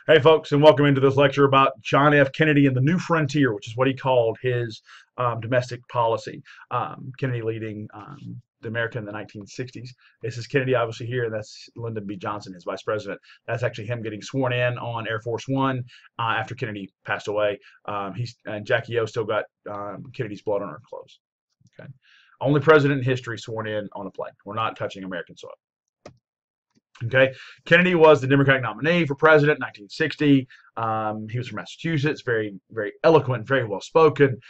Hey, folks, and welcome into this lecture about John F. Kennedy and the New Frontier, which is what he called his domestic policy. Kennedy leading the America in the 1960s. This is Kennedy, obviously, here, and that's Lyndon B. Johnson, his vice president. That's actually him getting sworn in on Air Force One after Kennedy passed away. And Jackie O still got Kennedy's blood on her clothes. Okay, only president in history sworn in on a plane. We're not touching American soil. Okay, Kennedy was the Democratic nominee for president in 1960. He was from Massachusetts, very, very eloquent, very well spoken,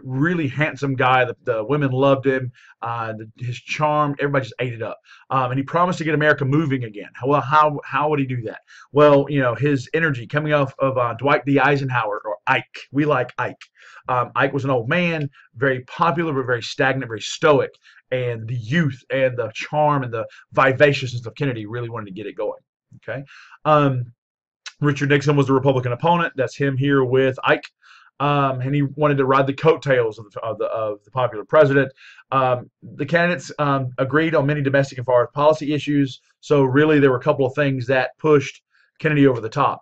really handsome guy. The women loved him. His charm, everybody just ate it up. And he promised to get America moving again. Well, how would he do that? Well, his energy coming off of Dwight D. Eisenhower, or Ike. We like Ike. Ike was an old man, very popular, but very stagnant, very stoic. And the youth and the charm and the vivaciousness of Kennedy really wanted to get it going. Okay, Richard Nixon was the Republican opponent. That's him here with Ike, and he wanted to ride the coattails of the popular president. The candidates agreed on many domestic and foreign policy issues. So really, there were a couple of things that pushed Kennedy over the top.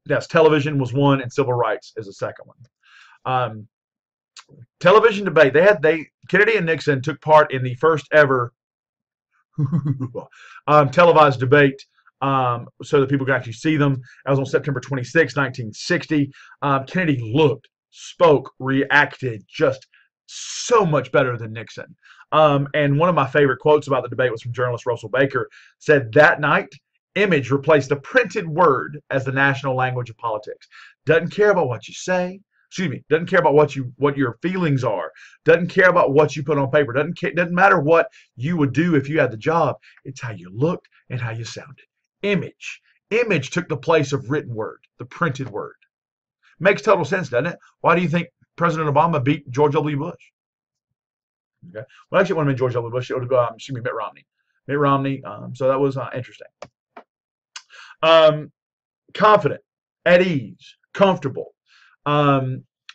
That's television was one, and civil rights is the second one. Television debate. Kennedy and Nixon took part in the first ever televised debate, so that people could actually see them. That was on September 26, 1960. Kennedy looked, spoke, reacted just so much better than Nixon. And one of my favorite quotes about the debate was from journalist Russell Baker. Said that night, image replaced the printed word as the national language of politics. Doesn't care about what you say. Doesn't care about what your feelings are. Doesn't care about what you put on paper. Doesn't matter what you would do if you had the job. It's how you looked and how you sounded. Image took the place of written word, the printed word. Makes total sense, doesn't it? Why do you think President Obama beat George W. Bush? Okay. Well, actually, it wouldn't have been George W. Bush. It would have been Mitt Romney. Mitt Romney. So that was interesting. Confident, at ease, comfortable.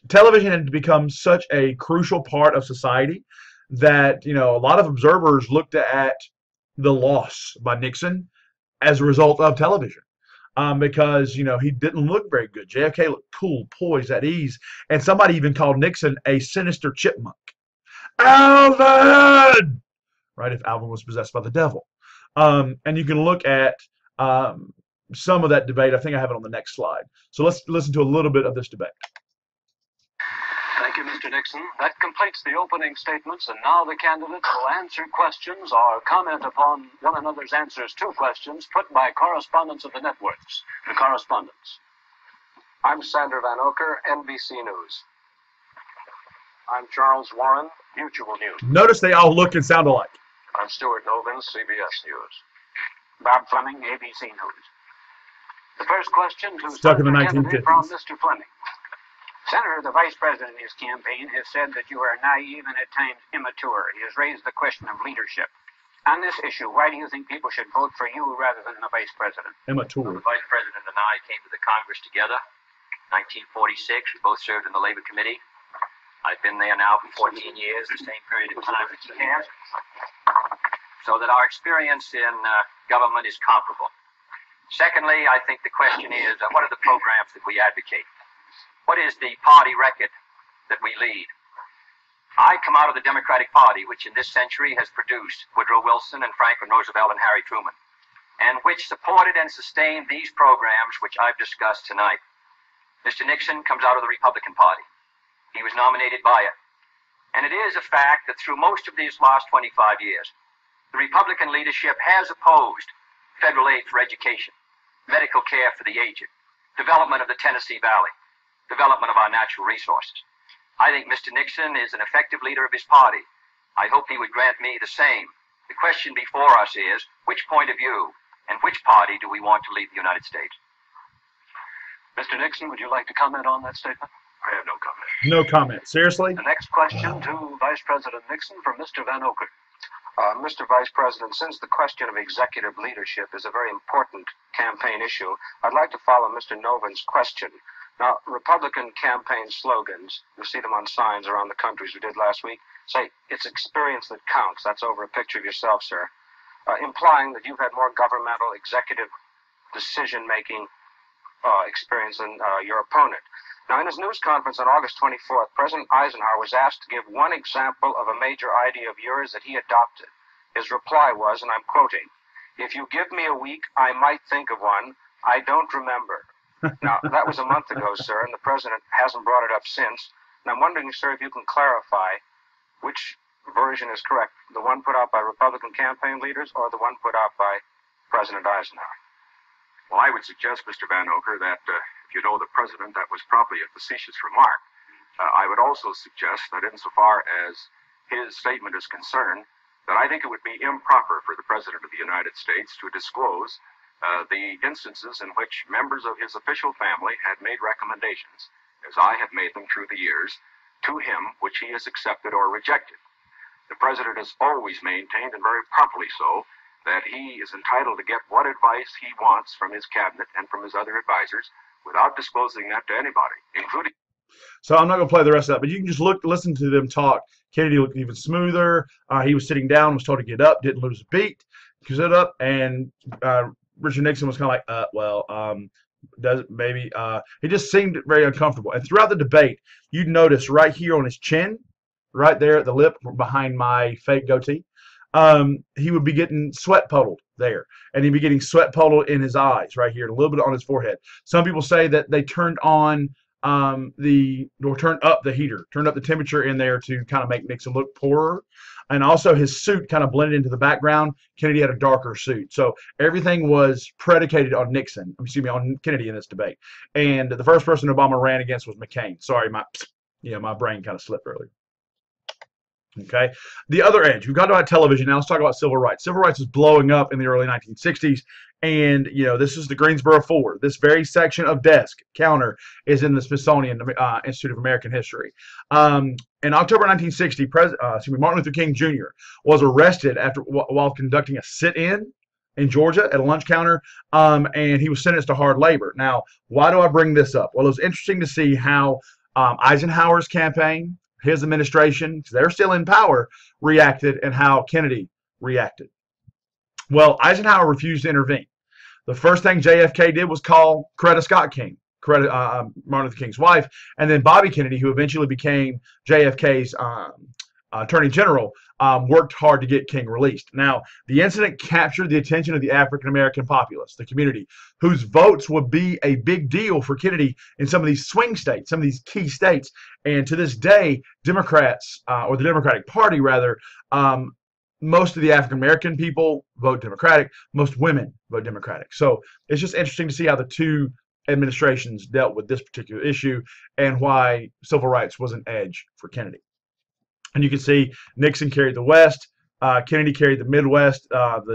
Television had become such a crucial part of society that a lot of observers looked at the loss by Nixon as a result of television, because he didn't look very good. JFK looked cool, poised, at ease, and somebody even called Nixon a sinister chipmunk. Alvin, right? If Alvin was possessed by the devil, and you can look at some of that debate. I think I have it on the next slide. So let's listen to a little bit of this debate. Thank you, Mr. Nixon. That completes the opening statements, and now the candidates will answer questions or comment upon one another's answers to questions put by correspondents of the networks. The correspondents. I'm Sander Van Oker, NBC News. I'm Charles Warren, Mutual News. Notice they all look and sound alike. I'm Stuart Novin, CBS News. Bob Fleming, ABC News. The first question to Stuck in the Senator 1950s. Kennedy from Mr. Fleming. Senator, the Vice President in his campaign has said that you are naive and at times immature. He has raised the question of leadership. On this issue, why do you think people should vote for you rather than the Vice President? Immature. The Vice President and I came to the Congress together, 1946. We both served in the Labor Committee. I've been there now for 14 years, the same period of time that he has, so that our experience in government is comparable. Secondly, I think the question is, what are the programs that we advocate? What is the party record that we lead? I come out of the Democratic Party, which in this century has produced Woodrow Wilson and Franklin Roosevelt and Harry Truman, and which supported and sustained these programs which I've discussed tonight. Mr. Nixon comes out of the Republican Party. He was nominated by it. And it is a fact that through most of these last 25 years, the Republican leadership has opposed federal aid for education, medical care for the aged, development of the Tennessee Valley, development of our natural resources. I think Mr. Nixon is an effective leader of his party. I hope he would grant me the same. The question before us is, which point of view and which party do we want to lead the United States? Mr. Nixon, would you like to comment on that statement? I have no comment. No comment. Seriously? The next question to Vice President Nixon from Mr. Van Oker. Mr. Vice President, since the question of executive leadership is a very important campaign issue, I'd like to follow Mr. Novin's question. Now, Republican campaign slogans, you see them on signs around the country as we did last week, say, it's experience that counts. That's over a picture of yourself, sir. Implying that you've had more governmental, executive decision-making experience than your opponent. Now, in his news conference on August 24th, President Eisenhower was asked to give one example of a major idea of yours that he adopted. His reply was, and I'm quoting, "If you give me a week, I might think of one. I don't remember." Now, that was a month ago, sir, and the president hasn't brought it up since. And I'm wondering, sir, if you can clarify which version is correct, the one put out by Republican campaign leaders or the one put out by President Eisenhower? Well, I would suggest, Mr. Van Oker, that if you know the president, that was probably a facetious remark. I would also suggest that insofar as his statement is concerned, that I think it would be improper for the President of the United States to disclose the instances in which members of his official family had made recommendations, as I have made them through the years, to him which he has accepted or rejected. The President has always maintained, and very properly so, that he is entitled to get what advice he wants from his cabinet and from his other advisors without disclosing that to anybody, including... So I'm not going to play the rest of that, but you can just listen to them talk. Kennedy looked even smoother. He was sitting down, was told to get up, didn't lose a beat. He stood up, and Richard Nixon was kind of like, does it maybe? He just seemed very uncomfortable. And throughout the debate, you'd notice right here on his chin, right there at the lip behind my fake goatee, he would be getting sweat puddled there, and he'd be getting sweat puddled in his eyes right here, a little bit on his forehead. Some people say that they turned on turned up the heater, turned up the temperature in there to kind of make Nixon look poorer. And also his suit kind of blended into the background. Kennedy had a darker suit. So everything was predicated on Nixon, excuse me, on Kennedy in this debate. And the first person Obama ran against was McCain. Sorry, my brain kind of slipped earlier. Okay. The other edge, we've got about television. Now let's talk about civil rights. Civil rights was blowing up in the early 1960s. And, this is the Greensboro 4. This very section of desk counter is in the Smithsonian Institute of American History. In October 1960, Martin Luther King Jr. was arrested while conducting a sit-in Georgia at a lunch counter, and he was sentenced to hard labor. Now, why do I bring this up? Well, it was interesting to see how Eisenhower's campaign, his administration, because they're still in power, reacted, and how Kennedy reacted. Well, Eisenhower refused to intervene. The first thing JFK did was call Coretta Scott King, Martin Luther King's wife, and then Bobby Kennedy, who eventually became JFK's Attorney General, worked hard to get King released. Now, the incident captured the attention of the African-American populace, the community, whose votes would be a big deal for Kennedy in some of these swing states, some of these key states. And to this day, Democrats, or the Democratic Party rather, most of the African-American people vote Democratic. Most women vote Democratic. So it's just interesting to see how the two administrations dealt with this particular issue and why civil rights was an edge for Kennedy. And you can see Nixon carried the West, Kennedy carried the Midwest,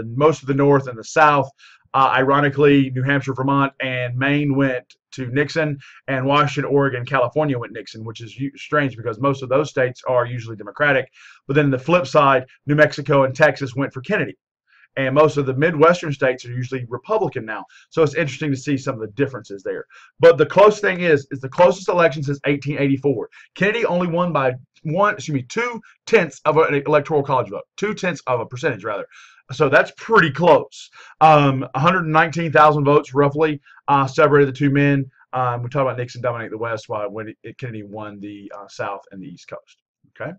most of the North and the South. Ironically, New Hampshire, Vermont, and Maine went to Nixon, and Washington, Oregon, California went Nixon, which is strange because most of those states are usually Democratic. But then the flip side, New Mexico and Texas went for Kennedy. And most of the Midwestern states are usually Republican now. So it's interesting to see some of the differences there. But the close thing is the closest election since 1884. Kennedy only won by 2/10 of an electoral college vote. 2/10 of a percentage, rather. So that's pretty close. 119,000 votes, roughly, separated the two men. We talked about Nixon dominating the West while Kennedy won the South and the East Coast. Okay.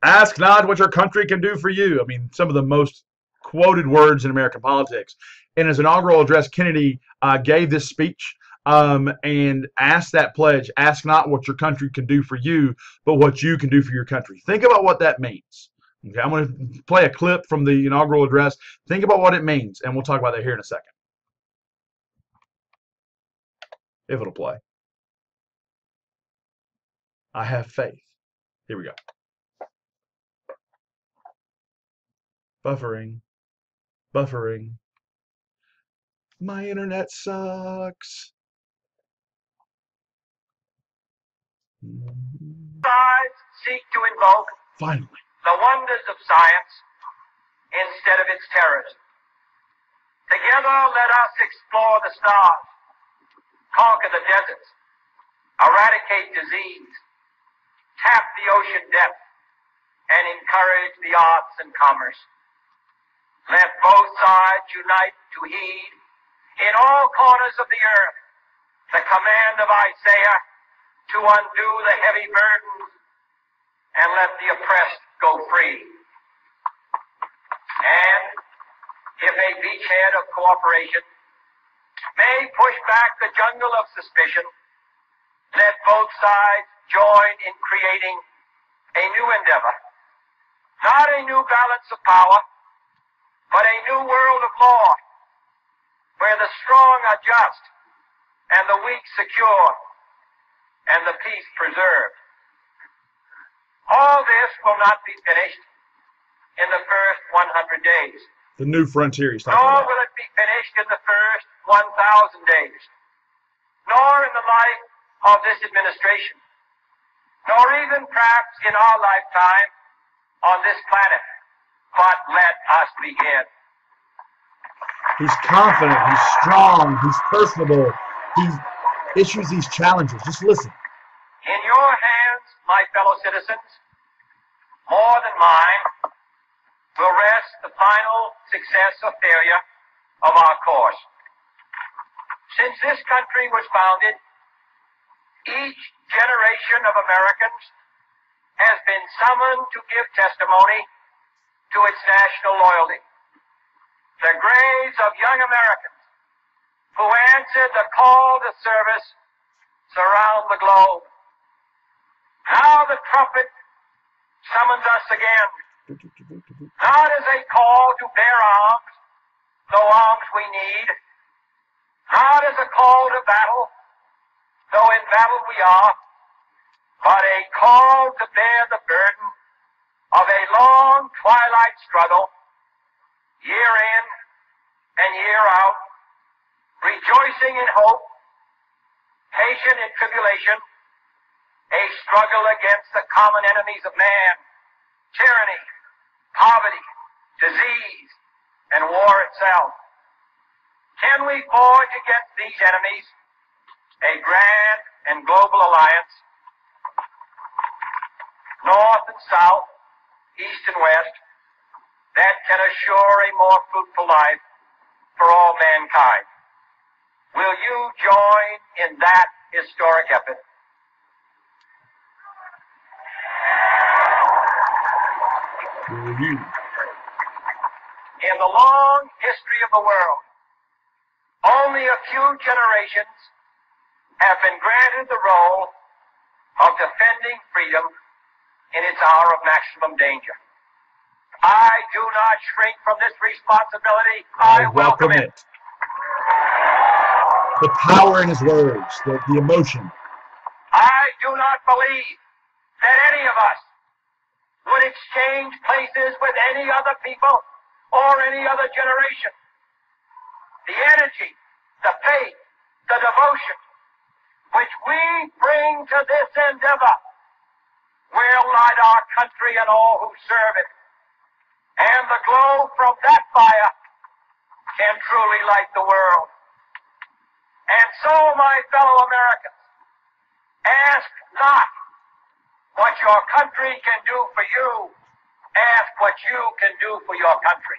Ask not what your country can do for you. I mean, some of the most quoted words in American politics. In his inaugural address, Kennedy gave this speech and asked that pledge, ask not what your country can do for you, but what you can do for your country. Think about what that means. Okay, I'm going to play a clip from the inaugural address. Think about what it means, and we'll talk about that here in a second. If it'll play. I have faith. Here we go. Buffering. Buffering. My internet sucks. Sides seek to invoke Finally. the wonders of science instead of its terrors. Together, let us explore the stars, conquer the deserts, eradicate disease, tap the ocean depth, and encourage the arts and commerce. Let both sides unite to heed in all corners of the earth the command of Isaiah to undo the heavy burdens and let the oppressed go free. And if a beachhead of cooperation may push back the jungle of suspicion, let both sides join in creating a new endeavor, not a new balance of power, but a new world of law, where the strong are just and the weak secure and the peace preserved. All this will not be finished in the first 100 days. The new frontier he's talking Nor about. will it be finished in the first 1,000 days, nor in the life of this administration, nor even perhaps in our lifetime on this planet. But let us begin. He's confident, he's strong, he's personable, he issues these challenges. Just listen. In your hands, my fellow citizens, more than mine, will rest the final success or failure of our course. Since this country was founded, each generation of Americans has been summoned to give testimony to its national loyalty. The graves of young Americans who answered the call to service surround the globe. Now the trumpet summons us again, not as a call to bear arms, though arms we need, not as a call to battle, though in battle we are, but a call to bear the burden of a long twilight struggle, year in and year out, rejoicing in hope, patient in tribulation, a struggle against the common enemies of man, tyranny, poverty, disease, and war itself. Can we forge against these enemies a grand and global alliance, north and south, east and west, that can assure a more fruitful life for all mankind? Will you join in that historic effort? In the long history of the world, only a few generations have been granted the role of defending freedom in its hour of maximum danger. I do not shrink from this responsibility. I welcome it. The power in his words, the emotion. I do not believe that any of us would exchange places with any other people or any other generation. The energy, the faith, the devotion which we bring to this endeavor will light our country and all who serve it. And the glow from that fire can truly light the world. And so, my fellow Americans, ask not what your country can do for you. Ask what you can do for your country.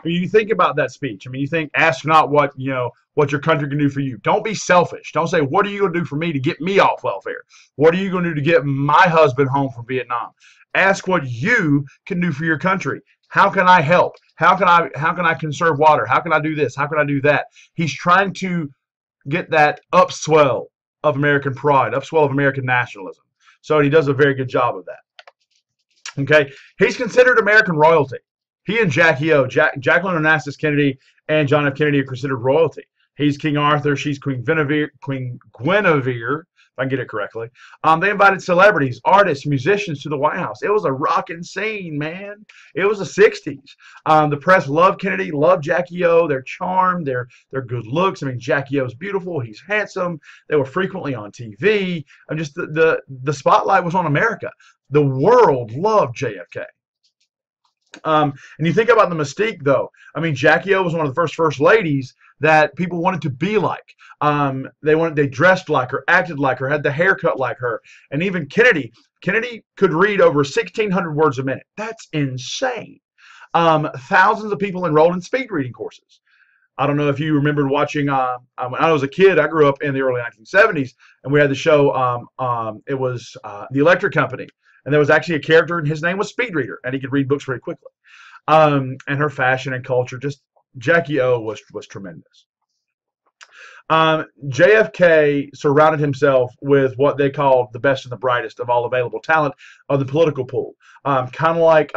You think about that speech. I mean, you think, ask not what your country can do for you. Don't be selfish. Don't say, what are you going to do for me to get me off welfare? What are you going to do to get my husband home from Vietnam? Ask what you can do for your country. How can I help? How can I conserve water? How can I do this? How can I do that? He's trying to get that upswell of American pride, upswell of American nationalism. So he does a very good job of that. Okay, he's considered American royalty. He and Jackie O, Jacqueline Onassis Kennedy and John F. Kennedy are considered royalty. He's King Arthur. She's Queen Guinevere, if I can get it correctly. They invited celebrities, artists, musicians to the White House. It was a rocking scene, man. It was the 60s. The press loved Kennedy, loved Jackie O. Their charm, their good looks. I mean, Jackie O's beautiful. He's handsome. They were frequently on TV. Just the spotlight was on America. The world loved JFK. And you think about the mystique, though. I mean, Jackie O was one of the first ladies that people wanted to be like. They dressed like her, acted like her, had the haircut like her. And even Kennedy could read over 1,600 words a minute. That's insane. Thousands of people enrolled in speed reading courses. I don't know if you remembered watching, when I was a kid, I grew up in the early 1970s, and we had the show, it was The Electric Company, and there was actually a character, and his name was Speed Reader, and he could read books very quickly. And her fashion and culture, just Jackie O was tremendous. JFK surrounded himself with what they called the best and the brightest of all available talent of the political pool, kind of like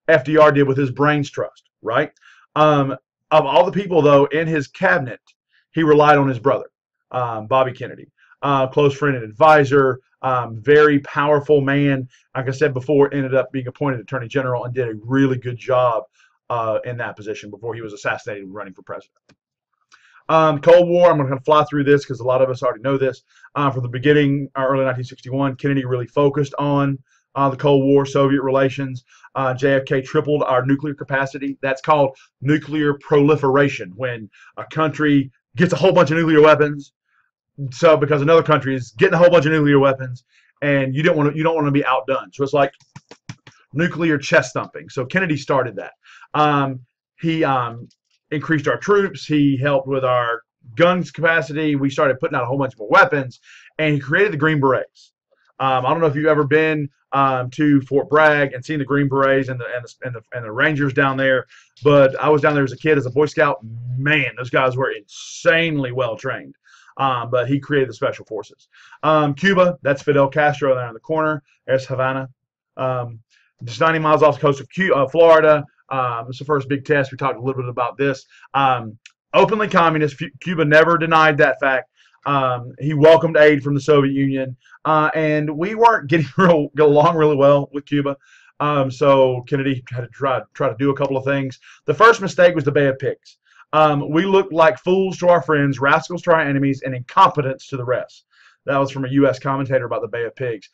FDR did with his brains trust, right? Of all the people, though, in his cabinet, he relied on his brother, Bobby Kennedy, close friend and advisor, very powerful man. Like I said before, ended up being appointed Attorney General and did a really good job in that position before he was assassinated and running for president. Cold War, I'm going to fly through this because a lot of us already know this. From the beginning, early 1961, Kennedy really focused on the Cold War, Soviet relations. JFK tripled our nuclear capacity. That's called nuclear proliferation, when a country gets a whole bunch of nuclear weapons. So because another country is getting a whole bunch of nuclear weapons, and you don't want to be outdone. So it's like nuclear chest thumping. So Kennedy started that. He increased our troops. He helped with our guns capacity. We started putting out a whole bunch more weapons, and he created the Green Berets. I don't know if you've ever been to Fort Bragg and seen the Green Berets and the Rangers down there, but I was down there as a kid as a Boy Scout. Man, those guys were insanely well trained. But he created the Special Forces. Cuba, that's Fidel Castro there in the corner. There's Havana. Just 90 miles off the coast of Florida. It's the first big test. We talked a little bit about this. Openly communist. Cuba never denied that fact. He welcomed aid from the Soviet Union. And we weren't getting along really well with Cuba. So Kennedy had to try to do a couple of things. The first mistake was the Bay of Pigs. We looked like fools to our friends, rascals to our enemies, and incompetents to the rest. That was from a U.S. commentator about the Bay of Pigs.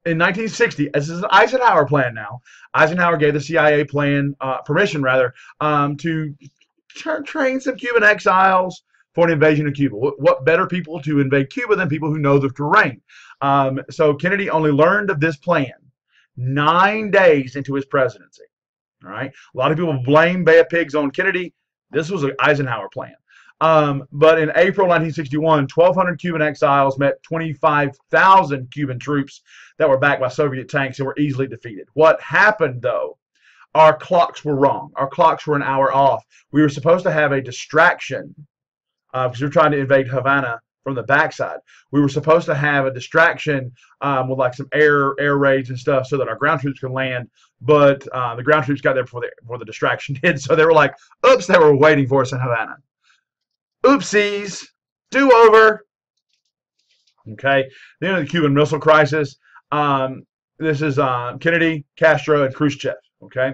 In 1960, this is an Eisenhower plan now. Eisenhower gave the CIA permission to train some Cuban exiles for an invasion of Cuba. What better people to invade Cuba than people who know the terrain? So Kennedy only learned of this plan 9 days into his presidency. All right. A lot of people blame Bay of Pigs on Kennedy. This was an Eisenhower plan. But in April 1961, 1,200 Cuban exiles met 25,000 Cuban troops that were backed by Soviet tanks and were easily defeated. What happened, though, our clocks were wrong. Our clocks were an hour off. We were supposed to have a distraction because we were trying to invade Havana from the backside. We were supposed to have a distraction with like some air raids and stuff so that our ground troops could land. But the ground troops got there before the distraction did. So they were like, oops, they were waiting for us in Havana. Oopsies. Do over. Okay. Then the Cuban Missile Crisis. This is Kennedy, Castro, and Khrushchev. Okay.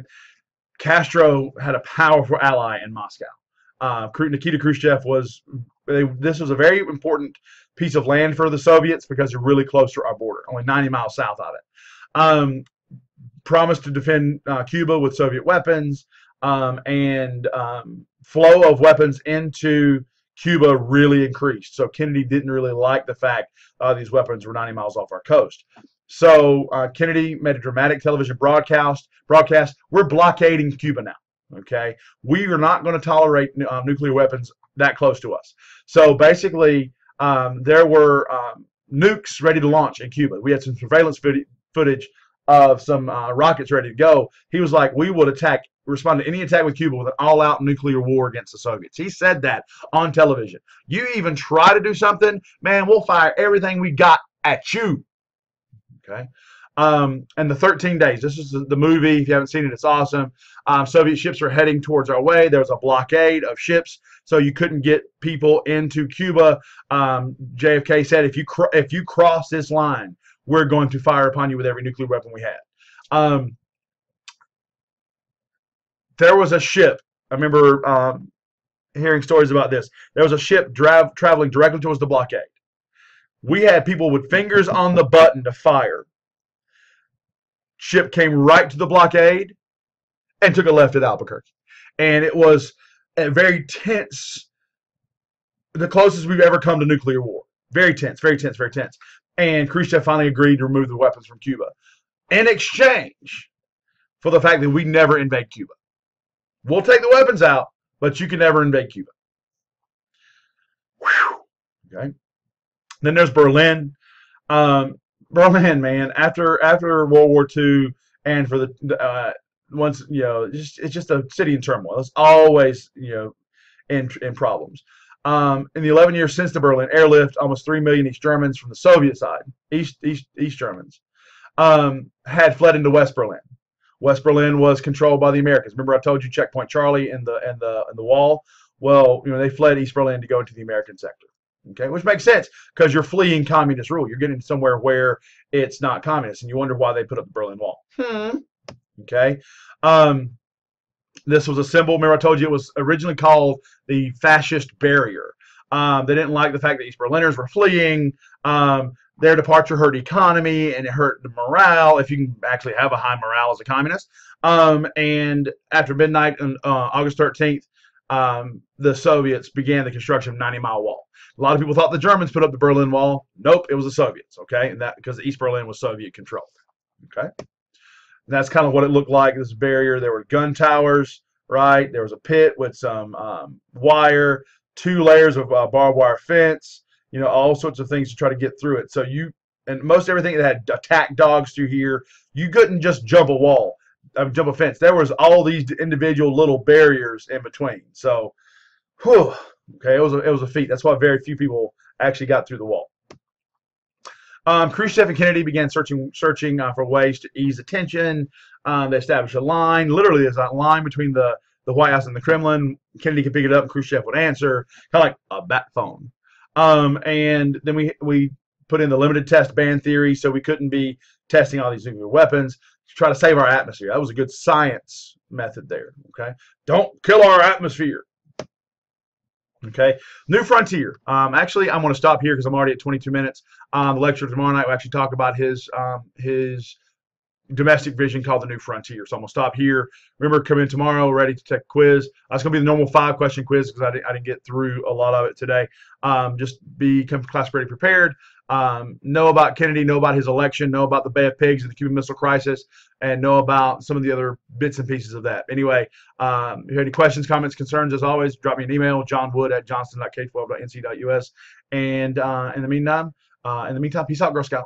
Castro had a powerful ally in Moscow. Nikita Khrushchev this was a very important piece of land for the Soviets because they're really close to our border, only 90 miles south of it. Promised to defend Cuba with Soviet weapons, and flow of weapons into Cuba really increased. So Kennedy didn't really like the fact these weapons were 90 miles off our coast. So Kennedy made a dramatic television broadcast. We're blockading Cuba now. Okay, we are not going to tolerate nuclear weapons that close to us. So basically, there were nukes ready to launch in Cuba. We had some surveillance footage of some rockets ready to go. He was like, we would respond to any attack with Cuba with an all-out nuclear war against the Soviets. He said that on television. You even try to do something, man, we'll fire everything we got at you. Okay. And the 13 days. This is the movie. If you haven't seen it, it's awesome. Soviet ships were heading towards our way. There was a blockade of ships, so you couldn't get people into Cuba. JFK said, if you cross this line, we're going to fire upon you with every nuclear weapon we had. There was a ship. I remember hearing stories about this. There was a ship traveling directly towards the blockade. We had people with fingers on the button to fire. Ship came right to the blockade and took a left at Albuquerque. And it was a very tense, the closest we've ever come to nuclear war. Very tense, very tense, very tense. And Khrushchev finally agreed to remove the weapons from Cuba. In exchange for the fact that we never invade Cuba. We'll take the weapons out, but you can never invade Cuba. Whew. Okay. Then there's Berlin. Berlin, man, after World War II, and for the once it's just a city in turmoil. It's always in problems. In the 11 years since the Berlin airlift, almost 3 million East Germans from the Soviet side, East Germans, had fled into West Berlin. West Berlin was controlled by the Americans. Remember, I told you Checkpoint Charlie and the wall. Well, they fled East Berlin to go into the American sector. Okay, which makes sense because you're fleeing communist rule. You're getting somewhere where it's not communist, and you wonder why they put up the Berlin Wall. Okay. This was a symbol. Remember, I told you it was originally called the fascist barrier. They didn't like the fact that East Berliners were fleeing. Their departure hurt economy and it hurt the morale, if you can actually have a high morale as a communist. And after midnight on August 13th, the Soviets began the construction of 90-mile wall. A lot of people thought the Germans put up the Berlin Wall. Nope, it was the Soviets. Okay, and that because East Berlin was Soviet controlled. Okay. And that's kind of what it looked like, this barrier. There were gun towers, right? There was a pit with some wire, 2 layers of barbed wire fence, all sorts of things to try to get through it. So and most everything that had attack dogs through here, you couldn't just jump a wall, jump a fence. There was all these individual little barriers in between. So, okay, it was a feat. That's why very few people actually got through the wall. Khrushchev and Kennedy began searching for ways to ease the tension. They established a line. Literally, there's a line between the White House and the Kremlin. Kennedy could pick it up, and Khrushchev would answer, kind of like a bat phone. And then we put in the limited test ban theory, so we couldn't be testing all these nuclear weapons to try to save our atmosphere. That was a good science method there. Okay, don't kill our atmosphere. Okay, New Frontier. Actually, I'm going to stop here because I'm already at 22 minutes. The lecture tomorrow night will actually talk about his domestic vision called the New Frontier. So I'm going to stop here. Remember, come in tomorrow ready to take a quiz. It's going to be the normal 5-question quiz because I didn't get through a lot of it today. Just come class ready prepared. Know about Kennedy, know about his election, know about the Bay of Pigs and the Cuban Missile Crisis, and know about some of the other bits and pieces of that. Anyway, if you have any questions, comments, concerns, as always, drop me an email, johnwood@johnston.k12.nc.us. And in the meantime, peace out, Girl Scout.